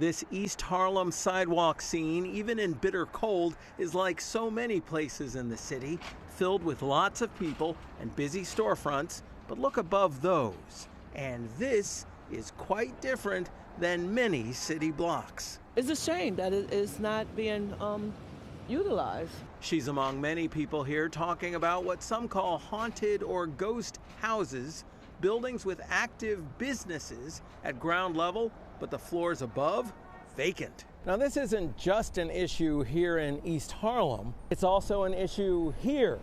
This East Harlem sidewalk scene, even in bitter cold, is like so many places in the city, filled with lots of people and busy storefronts. But look above those, and this is quite different than many city blocks. It's a shame that it is not being utilized. She's among many people here talking about what some call haunted or ghost houses, buildings with active businesses at ground level, but the floors above vacant. Now, this isn't just an issue here in East Harlem. It's also an issue here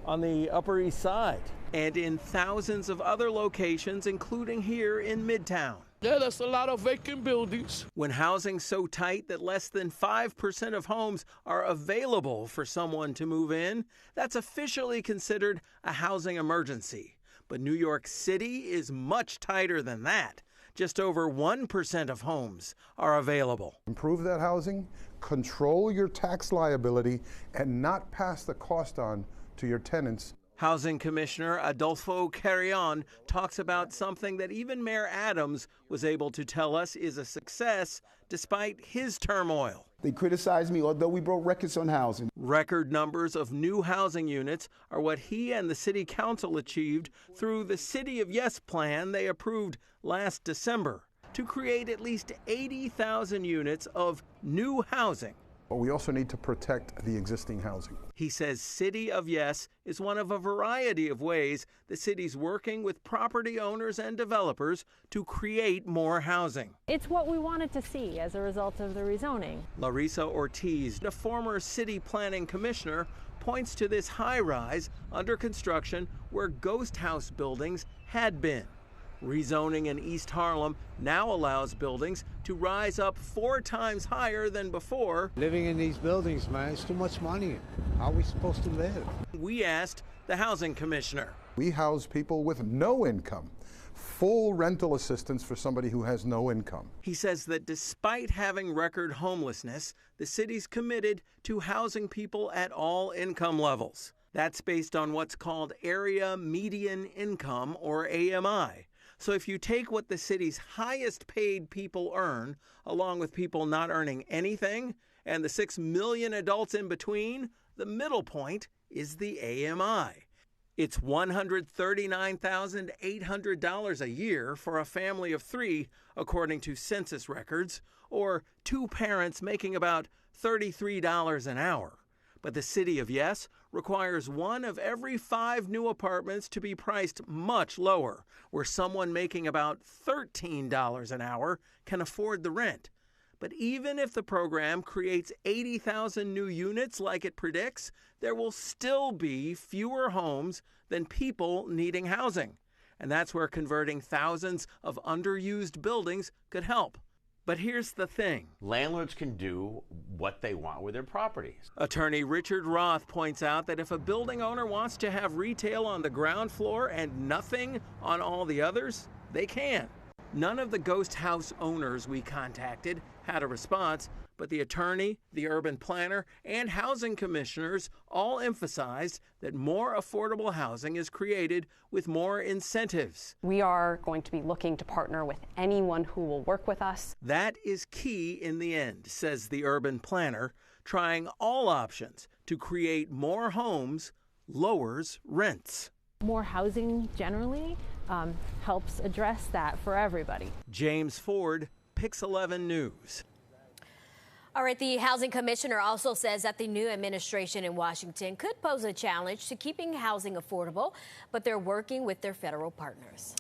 on the Upper East Side and in thousands of other locations, including here in Midtown. Yeah, that's a lot of vacant buildings. When housing's so tight that less than 5% of homes are available for someone to move in, that's officially considered a housing emergency. But New York City is much tighter than that. Just over 1% of homes are available. Improve that housing, control your tax liability, and not pass the cost on to your tenants. Housing Commissioner Adolfo Carrion talks about something that even Mayor Adams was able to tell us is a success despite his turmoil. They criticized me, although we broke records on housing. Record numbers of new housing units are what he and the city council achieved through the City of Yes plan they approved last December to create at least 80,000 units of new housing. But we also need to protect the existing housing. He says City of Yes is one of a variety of ways the city's working with property owners and developers to create more housing. It's what we wanted to see as a result of the rezoning. Larissa Ortiz, a former city planning commissioner, points to this high-rise under construction where ghost house buildings had been. Rezoning in East Harlem now allows buildings to rise up 4 times higher than before. Living in these buildings, man, it's too much money. How are we supposed to live? We asked the housing commissioner. We house people with no income, full rental assistance for somebody who has no income. He says that despite having record homelessness, the city's committed to housing people at all income levels. That's based on what's called Area Median Income, or AMI. So if you take what the city's highest paid people earn, along with people not earning anything, and the 6 million adults in between, the middle point is the AMI. It's $139,800 a year for a family of 3, according to census records, or 2 parents making about $33 an hour. But the City of Yes requires 1 of every 5 new apartments to be priced much lower, where someone making about $13 an hour can afford the rent. But even if the program creates 80,000 new units like it predicts, there will still be fewer homes than people needing housing. And that's where converting thousands of underused buildings could help. But here's the thing. Landlords can do what they want with their properties. Attorney Richard Roth points out that if a building owner wants to have retail on the ground floor and nothing on all the others, they can. None of the ghost house owners we contacted had a response, but the attorney, the urban planner, and housing commissioners all emphasized that more affordable housing is created with more incentives. We are going to be looking to partner with anyone who will work with us. That is key in the end, says the urban planner. Trying all options to create more homes lowers rents. More housing generally helps address that for everybody. James Ford, Pix 11 News. All right, the housing commissioner also says that the new administration in Washington could pose a challenge to keeping housing affordable, but they're working with their federal partners.